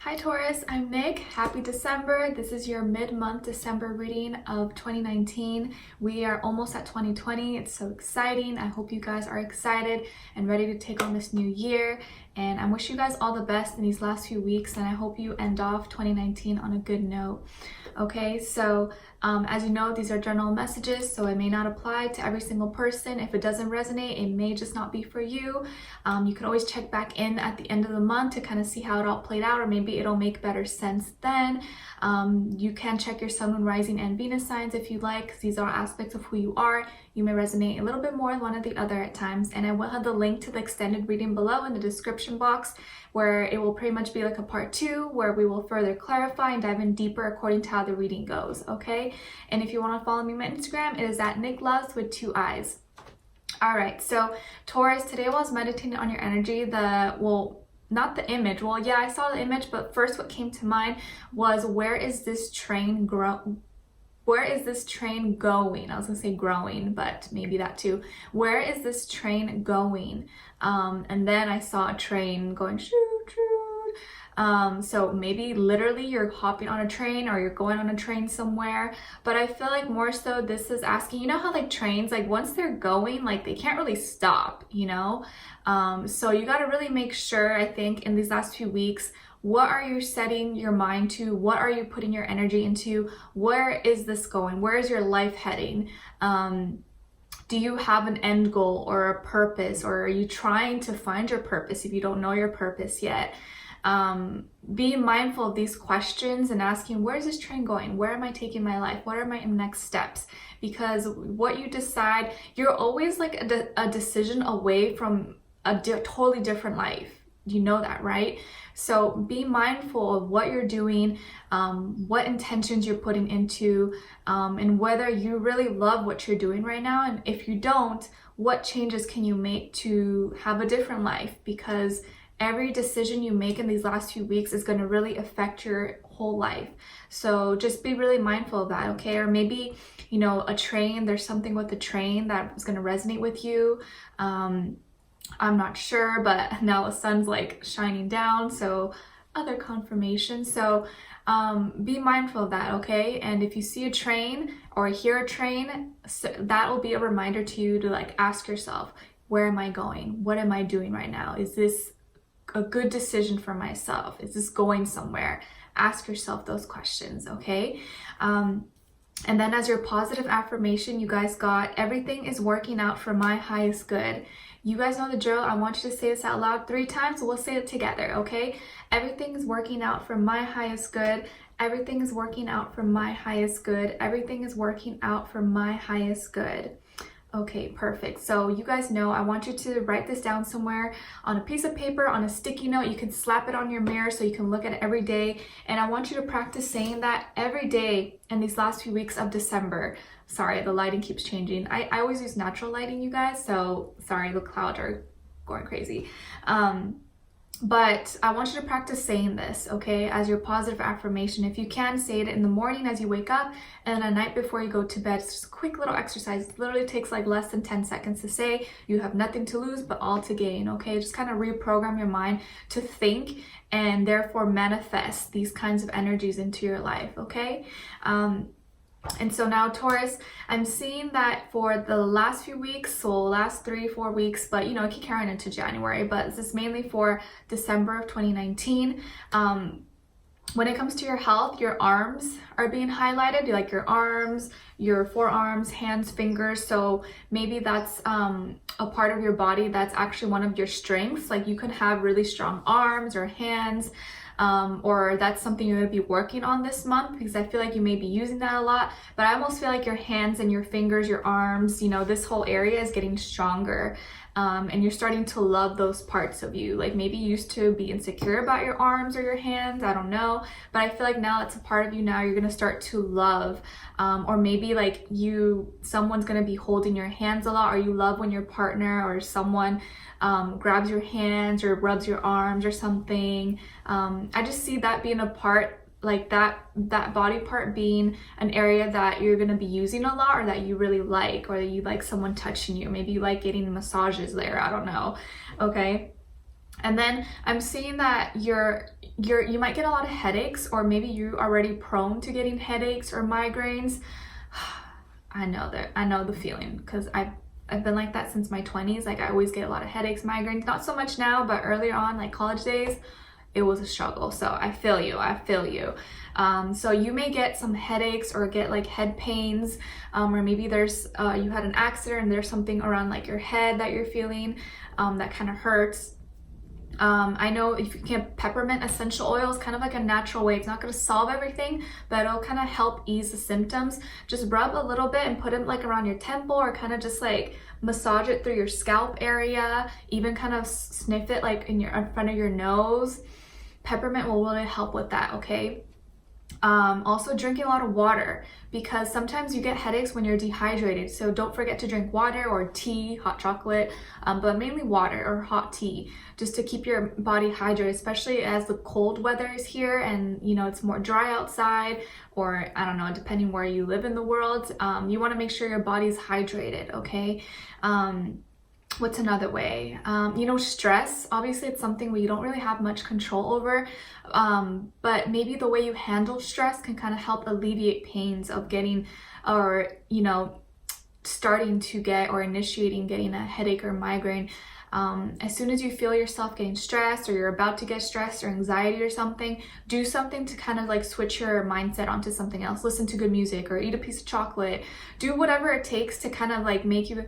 Hi Taurus, I'm Nick. Happy December. This is your mid-month December reading of 2019. We are almost at 2020. It's so exciting. I hope you guys are excited and ready to take on this new year. And I wish you guys all the best in these last few weeks, and I hope you end off 2019 on a good note. Okay, so as you know, these are general messages, so it may not apply to every single person. If it doesn't resonate, it may just not be for you. You can always check back in at the end of the month to kind of see how it all played out, or maybe it'll make better sense then. You can check your sun, moon, rising, and Venus signs if you like, because these are aspects of who you are. You may resonate a little bit more one or the other at times, and I will have the link to the extended reading below in the description box, where it will pretty much be like a part 2 where we will further clarify and dive in deeper according to how the reading goes, okay? And if you want to follow me on my Instagram, it is at NicLoves with 2 eyes. All right, so Taurus, today I was meditating on your energy, not the image. Well, yeah, I saw the image, but first what came to mind was, where is this train where is this train going? I was gonna say growing, but maybe that too. Where is this train going? And then I saw a train going shoot, shoot. So maybe literally you're hopping on a train or you're going on a train somewhere. But I feel like more so this is asking, you know how like trains, like once they're going, like they can't really stop, you know? So you got to really make sure, I think, in these last few weeks, what are you setting your mind to? What are you putting your energy into? Where is this going? Where is your life heading? Do you have an end goal or a purpose, or are you trying to find your purpose if you don't know your purpose yet? Being mindful of these questions and asking, where is this train going? Where am I taking my life? What are my next steps? Because what you decide, you're always like a decision away from a totally different life. You know that, right? So be mindful of what you're doing, what intentions you're putting into, and whether you really love what you're doing right now. And if you don't, what changes can you make to have a different life? Because every decision you make in these last few weeks is going to really affect your whole life. So just be really mindful of that, okay? Or maybe, you know, a train, there's something with the train that is going to resonate with you. I'm not sure, but now the sun's like shining down, so other confirmation. So be mindful of that, okay? And if you see a train or hear a train, so that will be a reminder to you to like ask yourself, where am I going? What am I doing right now? Is this a good decision for myself? Is this going somewhere? Ask yourself those questions, okay? And then as your positive affirmation, you guys got, everything is working out for my highest good. You guys know the drill. I want you to say this out loud 3 times. We'll say it together, okay? Everything is working out for my highest good. Everything is working out for my highest good. Everything is working out for my highest good. Okay, perfect. So you guys know, I want you to write this down somewhere on a piece of paper, on a sticky note. You can slap it on your mirror so you can look at it every day. And I want you to practice saying that every day in these last few weeks of December. Sorry, the lighting keeps changing. I always use natural lighting, you guys. So sorry, the clouds are going crazy. But I want you to practice saying this, okay, as your positive affirmation. If you can, say it in the morning as you wake up, and at night before you go to bed. It's just a quick little exercise. It literally takes like less than 10 seconds to say. You have nothing to lose but all to gain, okay? Just kind of reprogram your mind to think and therefore manifest these kinds of energies into your life, okay? And so now Taurus, I'm seeing that for the last few weeks, so last 3-4 weeks, but you know, it can carry into January, but this is mainly for December of 2019. When it comes to your health, your arms are being highlighted, like your arms, your forearms, hands, fingers. So maybe that's a part of your body that's actually one of your strengths. Like you could have really strong arms or hands. Or that's something you're going to be working on this month, because I feel like you may be using that a lot. But I almost feel like your hands and your fingers, your arms, you know, this whole area is getting stronger. And you're starting to love those parts of you. Like maybe you used to be insecure about your arms or your hands, I don't know, but I feel like now it's a part of you now you're gonna start to love. Or maybe like someone's gonna be holding your hands a lot, or you love when your partner or someone grabs your hands or rubs your arms or something. I just see that being a part, like that body part being an area that you're going to be using a lot, or that you really like, or you like someone touching you. Maybe you like getting massages there, I don't know, okay? And then I'm seeing that you might get a lot of headaches, or maybe you're already prone to getting headaches or migraines. I know the feeling, because I've been like that since my 20s. Like, I always get a lot of headaches, migraines, not so much now, but earlier on, like college days, it was a struggle. So I feel you. So you may get some headaches or get like head pains, or maybe there's you had an accident and there's something around like your head that you're feeling that kind of hurts. I know if you can, peppermint essential oil is kind of like a natural way. It's not going to solve everything, but it'll kind of help ease the symptoms. Just rub a little bit and put it like around your temple, or kind of just like massage it through your scalp area, even kind of sniff it like in front of your nose. Peppermint will really help with that, okay? Also drinking a lot of water, because sometimes you get headaches when you're dehydrated. So don't forget to drink water or tea, hot chocolate, but mainly water or hot tea, just to keep your body hydrated, especially as the cold weather is here and it's more dry outside, or I don't know, depending where you live in the world. You want to make sure your body's hydrated, okay? What's another way? Stress, obviously it's something we don't really have much control over, but maybe the way you handle stress can kind of help alleviate pains of getting, or starting to get or initiating getting a headache or migraine. As soon as you feel yourself getting stressed, or you're about to get stressed or anxiety or something, do something to kind of like switch your mindset onto something else. Listen to good music or eat a piece of chocolate. Do whatever it takes to kind of like make you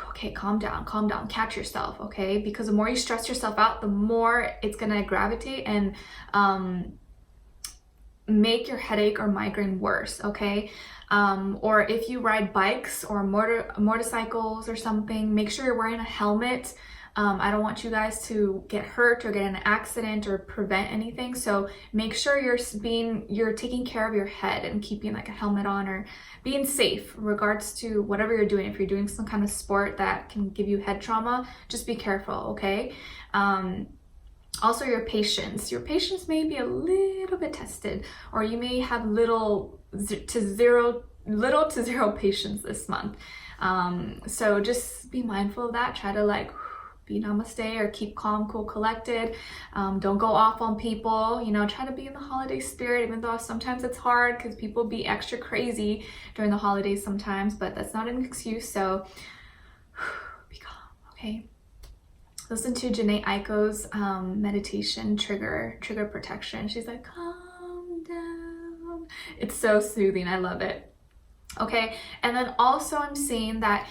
okay, calm down, catch yourself, okay? Because the more you stress yourself out, the more it's gonna gravitate and make your headache or migraine worse, okay? Or if you ride bikes or motorcycles or something, make sure you're wearing a helmet. I don't want you guys to get hurt or get in an accident or prevent anything. So make sure you're taking care of your head and keeping like a helmet on, or being safe in regards to whatever you're doing. If you're doing some kind of sport that can give you head trauma, just be careful, okay? Also your patience may be a little bit tested, or you may have little to zero patience this month. So just be mindful of that. Try to like be namaste, or keep calm, cool, collected. Don't go off on people. Try to be in the holiday spirit, even though sometimes it's hard because people be extra crazy during the holidays sometimes, but that's not an excuse. So be calm, okay? Listen to Janae Aiko's meditation, trigger protection. She's like, calm down. It's so soothing. I love it. Okay, and then also I'm seeing that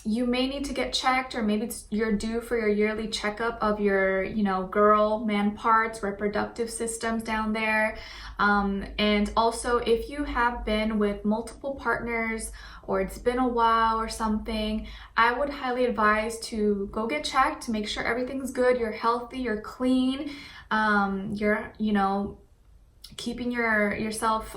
you may need to get checked, or maybe you're due for your yearly checkup of your, girl, man parts, reproductive systems down there. And also if you have been with multiple partners, or it's been a while or something, I would highly advise to go get checked to make sure everything's good, you're healthy, you're clean, you're, keeping yourself,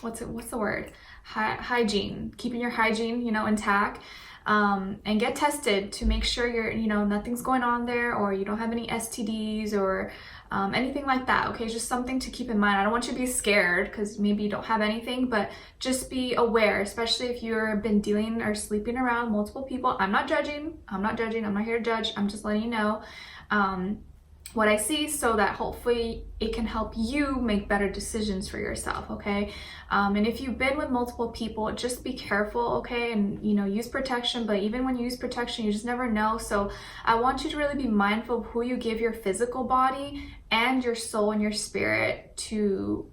what's the word? Hygiene, keeping your hygiene, intact. And get tested to make sure you're, nothing's going on there, or you don't have any STDs or anything like that, okay? Just something to keep in mind. I don't want you to be scared because maybe you don't have anything, but just be aware, especially if you've been dealing or sleeping around multiple people. I'm not judging. I'm not here to judge. I'm just letting you know what I see, so that hopefully it can help you make better decisions for yourself, okay? And if you've been with multiple people, just be careful, okay? And use protection, but even when you use protection, you just never know. So I want you to really be mindful of who you give your physical body and your soul and your spirit to,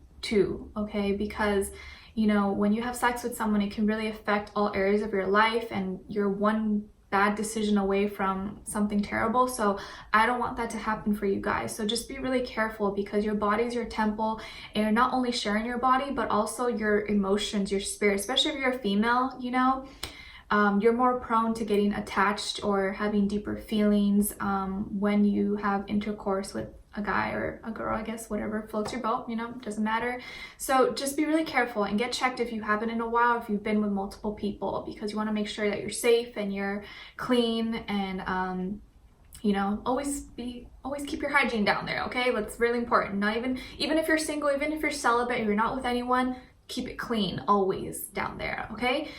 okay? Because when you have sex with someone, it can really affect all areas of your life, and you're one bad decision away from something terrible. So I don't want that to happen for you guys. So just be really careful, because your body is your temple, and you're not only sharing your body, but also your emotions, your spirit. Especially if you're a female, you're more prone to getting attached or having deeper feelings when you have intercourse with a guy or a girl, I guess, whatever floats your boat, doesn't matter. So just be really careful and get checked if you haven't in a while, if you've been with multiple people, because you want to make sure that you're safe and you're clean, and always keep your hygiene down there, okay? That's really important. Not even if you're single, even if you're celibate, if you're not with anyone, keep it clean always down there, okay?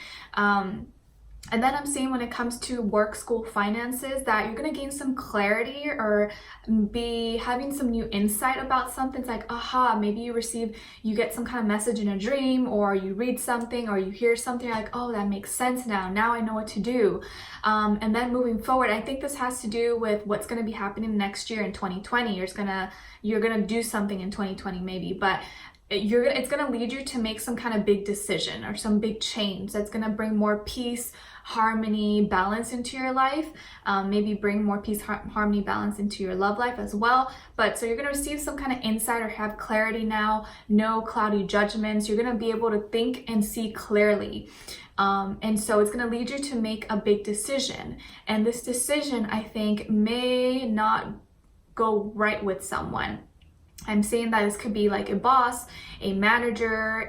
And then I'm seeing when it comes to work, school, finances, that you're going to gain some clarity or be having some new insight about something. It's like, aha, maybe you get some kind of message in a dream, or you read something, or you hear something, you're like, oh, that makes sense now. Now I know what to do. And then moving forward, I think this has to do with what's going to be happening next year in 2020. You're gonna do something in 2020 maybe, but it's gonna lead you to make some kind of big decision or some big change that's gonna bring more peace, harmony, balance into your life. Maybe bring more peace, harmony, balance into your love life as well. But so you're gonna receive some kind of insight or have clarity now, no cloudy judgments. You're gonna be able to think and see clearly. And so it's gonna lead you to make a big decision. And this decision, I think, may not go right with someone. I'm saying that this could be like a boss, a manager,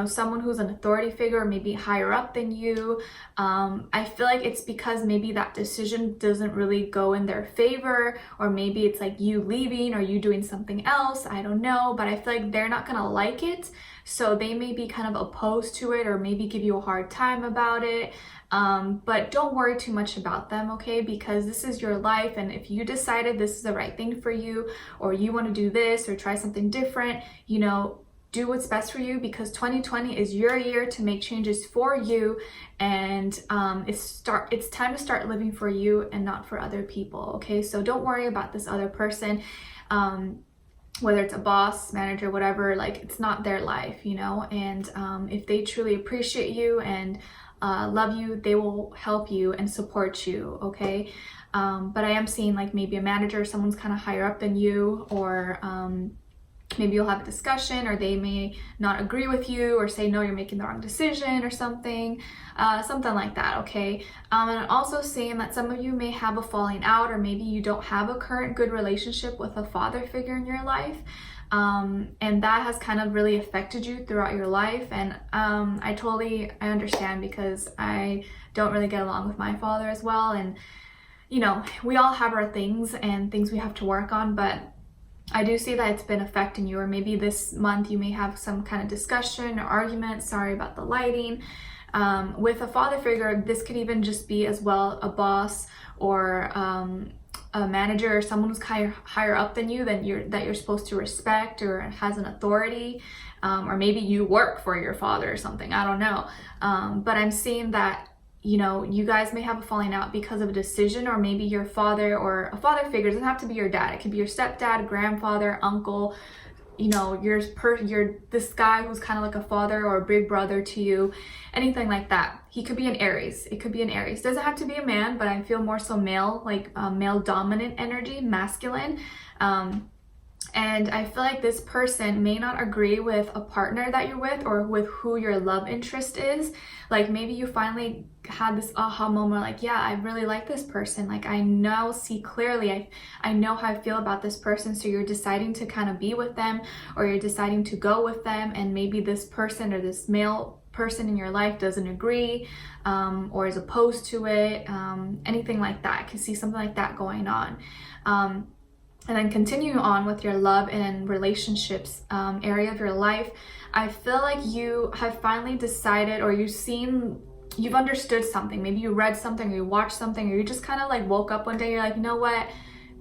someone who's an authority figure, maybe higher up than you. I feel like it's because maybe that decision doesn't really go in their favor, or maybe it's like you leaving or you doing something else. I don't know, but I feel like they're not gonna like it. So they may be kind of opposed to it, or maybe give you a hard time about it. But don't worry too much about them, okay? Because this is your life, and if you decided this is the right thing for you, or you want to do this or try something different, do what's best for you, because 2020 is your year to make changes for you, and it's time to start living for you and not for other people, okay? So don't worry about this other person. Whether it's a boss, manager, whatever, like, it's not their life, and if they truly appreciate you and love you, they will help you and support you, okay? But I am seeing like maybe a manager, someone's kind of higher up than you, or maybe you'll have a discussion, or they may not agree with you or say, no, you're making the wrong decision or something like that, okay? And I'm also seeing that some of you may have a falling out, or maybe you don't have a current good relationship with a father figure in your life. And that has kind of really affected you throughout your life. And I understand, because I don't really get along with my father as well. And, we all have our things and things we have to work on, but I do see that it's been affecting you. Or maybe this month you may have some kind of discussion or argument, sorry about the lighting, with a father figure. This could even just be as well a boss, or a manager, or someone who's higher up than you, that you're supposed to respect, or has an authority, or maybe you work for your father or something, I don't know. But I'm seeing that you guys may have a falling out because of a decision, or maybe your father, or a father figure, doesn't have to be your dad, it could be your stepdad, grandfather, uncle, you're this guy who's kind of like a father or a big brother to you, anything like that. He could be an Aries. It could be an Aries. Doesn't have to be a man, but I feel more so male, like male dominant energy, masculine. And I feel like this person may not agree with a partner that you're with, or with who your love interest is. Like maybe you finally had this aha moment, like, yeah, I really like this person. Like I now see clearly, I know how I feel about this person. So you're deciding to kind of be with them, or you're deciding to go with them. And maybe this person, or this male person in your life, doesn't agree, or is opposed to it, anything like that. I can see something like that going on. And then continue on with your love and relationships area of your life. I feel like you have finally decided, or you've understood something. Maybe you read something, or you watched something, or you just kind of like woke up one day, you're like, you know what,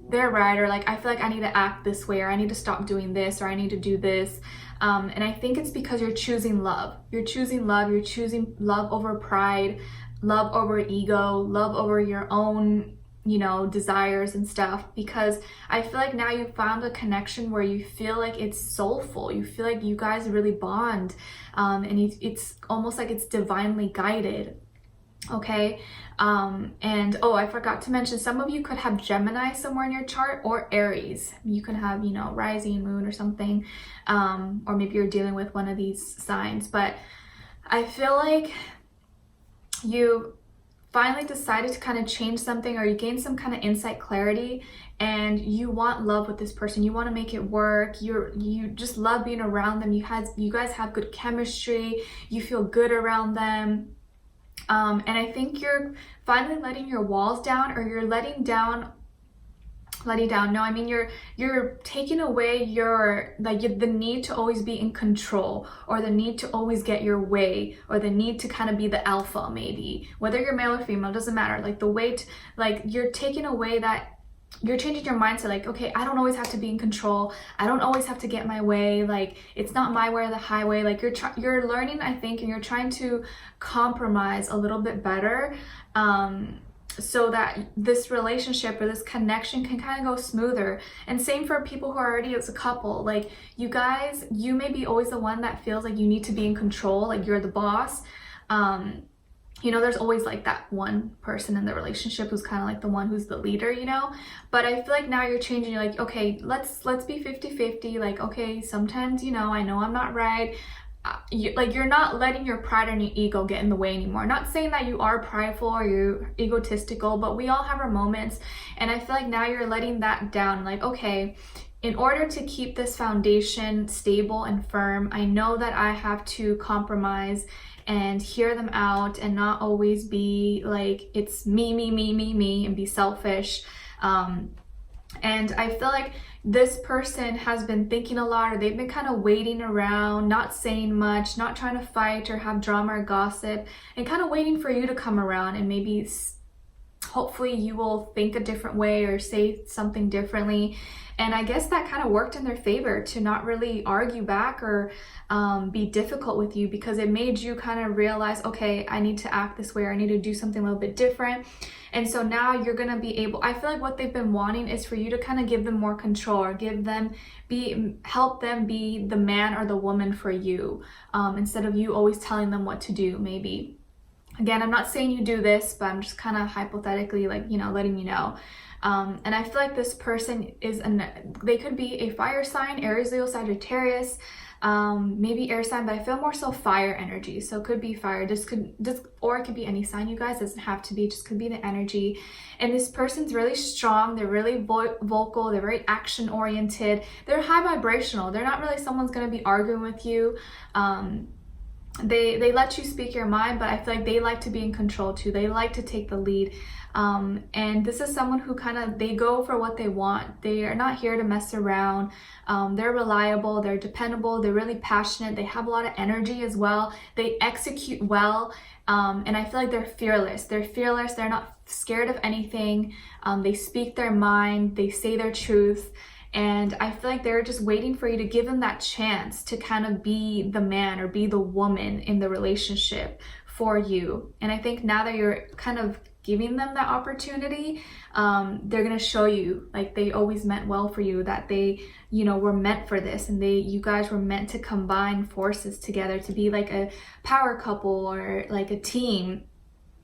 they're right, or like, I feel like I need to act this way, or I need to stop doing this, or I need to do this. And I think it's because you're choosing love. You're choosing love over pride, love over ego, love over your own desires and stuff, because I feel like now you've found a connection where you feel like it's soulful. You feel like you guys really bond, and it's almost like it's divinely guided, okay? And I forgot to mention, some of you could have Gemini somewhere in your chart, or Aries. You could have, rising moon or something, or maybe you're dealing with one of these signs. But I feel like you finally decided to kind of change something, or you gain some kind of insight, clarity, and you want love with this person. You want to make it work. You just love being around them. You guys have good chemistry. You feel good around them. And I think you're finally letting your walls down, or you're letting down let you down. No, I mean, you're taking away your, like, the need to always be in control, or the need to always get your way, or the need to kind of be the alpha, maybe, whether you're male or female, doesn't matter. Like the weight, like you're taking away that, you're changing your mindset. Like, okay, I don't always have to be in control, I don't always have to get my way, like it's not my way or the highway. Like you're learning, I think, and you're trying to compromise a little bit better, so that this relationship or this connection can kind of go smoother. And same for people who are already as a couple. Like you guys, you may be always the one that feels like you need to be in control, like you're the boss. You know, there's always like that one person in the relationship who's kind of like the one who's the leader, you know. But I feel like now you're changing. You're like, okay, let's be 50-50. Like, okay, sometimes, you know I'm not right. You're not letting your pride and your ego get in the way anymore. Not saying that you are prideful or you're egotistical, but we all have our moments. And I feel like now you're letting that down. Like, okay, in order to keep this foundation stable and firm, I know that I have to compromise and hear them out and not always be like, it's me, and be selfish. And I feel like this person has been thinking a lot, or they've been kind of waiting around, not saying much, not trying to fight or have drama or gossip, and kind of waiting for you to come around, and maybe hopefully you will think a different way or say something differently. And I guess that kind of worked in their favor, to not really argue back or be difficult with you, because it made you kind of realize, okay, I need to act this way, or I need to do something a little bit different. And so now you're going to be able, I feel like what they've been wanting is for you to kind of give them more control, or help them be the man or the woman for you, instead of you always telling them what to do, maybe. Again, I'm not saying you do this, but I'm just kind of hypothetically, like, letting you know. And I feel like this person they could be a fire sign, Aries, Leo, Sagittarius, maybe air sign, but I feel more so fire energy. So it could be fire, or it could be any sign, you guys. It doesn't have to be, it just could be the energy. And this person's really strong, they're really vocal, they're very action oriented, they're high vibrational, they're not really someone's going to be arguing with you. They let you speak your mind, but I feel like they like to be in control too. They like to take the lead. And this is someone who they go for what they want. They are not here to mess around. They're reliable, they're dependable, they're really passionate, they have a lot of energy as well. They execute well. And I feel like they're fearless. They're not scared of anything. They speak their mind, they say their truth. And I feel like they're just waiting for you to give them that chance to kind of be the man or be the woman in the relationship for you. And I think now that you're kind of giving them that opportunity, they're gonna show you, like, they always meant well for you, that they, were meant for this, and you guys were meant to combine forces together to be like a power couple, or like a team,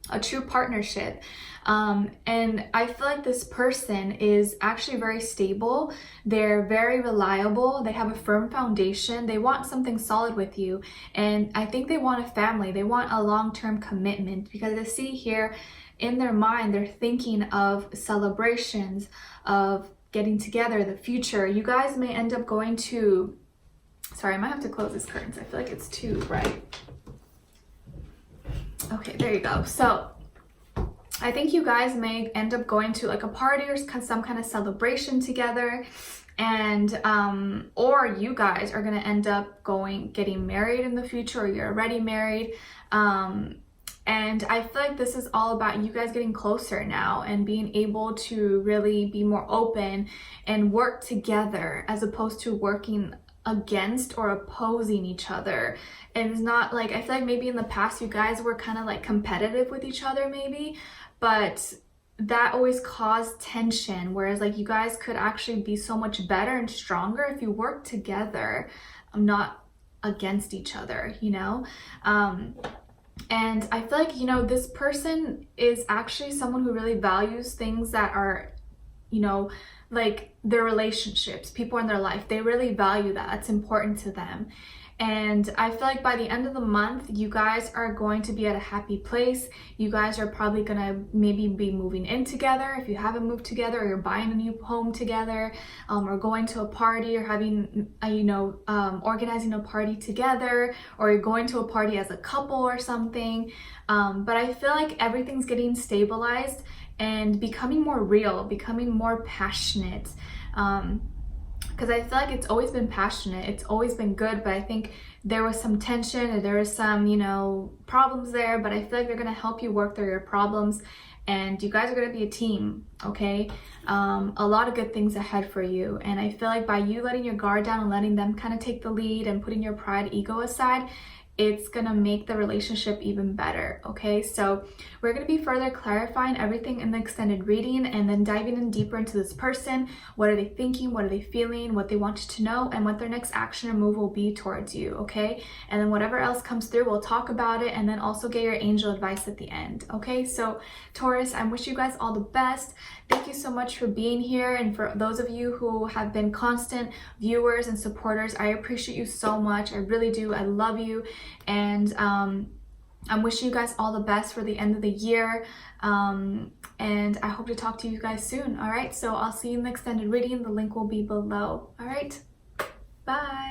a true partnership. And I feel like this person is actually very stable. They're very reliable. They have a firm foundation. They want something solid with you. And I think they want a family. They want a long-term commitment, because I see here in their mind, they're thinking of celebrations, of getting together, the future. You guys may end up going to, sorry, I might have to close this curtains. I feel like it's too bright. Okay, there you go. So I think you guys may end up going to like a party or some kind of celebration together, and or you guys are gonna end up getting married in the future, or you're already married. And I feel like this is all about you guys getting closer now and being able to really be more open and work together, as opposed to working against or opposing each other. And it's not like, I feel like maybe in the past you guys were kind of like competitive with each other maybe, but that always caused tension, whereas like you guys could actually be so much better and stronger if you work together, not against each other, and I feel like, this person is actually someone who really values things that are, like their relationships, people in their life. They really value that. It's important to them. And I feel like by the end of the month, you guys are going to be at a happy place. You guys are probably gonna maybe be moving in together if you haven't moved together, or you're buying a new home together, or going to a party, or having organizing a party together, or you're going to a party as a couple or something. But I feel like everything's getting stabilized, and becoming more real, becoming more passionate. Because I feel like it's always been passionate, it's always been good, but I think there was some tension or there was some, you know, problems there, but I feel like they're gonna help you work through your problems, and you guys are gonna be a team, okay? A lot of good things ahead for you, and I feel like by you letting your guard down and letting them kind of take the lead and putting your pride, ego aside, it's gonna make the relationship even better, okay? So we're gonna be further clarifying everything in the extended reading and then diving in deeper into this person. What are they thinking? What are they feeling? What they want you to know, and what their next action or move will be towards you, okay? And then whatever else comes through, we'll talk about it and then also get your angel advice at the end, okay? So Taurus, I wish you guys all the best. Thank you so much for being here, and for those of you who have been constant viewers and supporters, I appreciate you so much. I really do. I love you, and I'm wishing you guys all the best for the end of the year, and I hope to talk to you guys soon. All right, so I'll see you in the extended reading. The link will be below. All right, bye.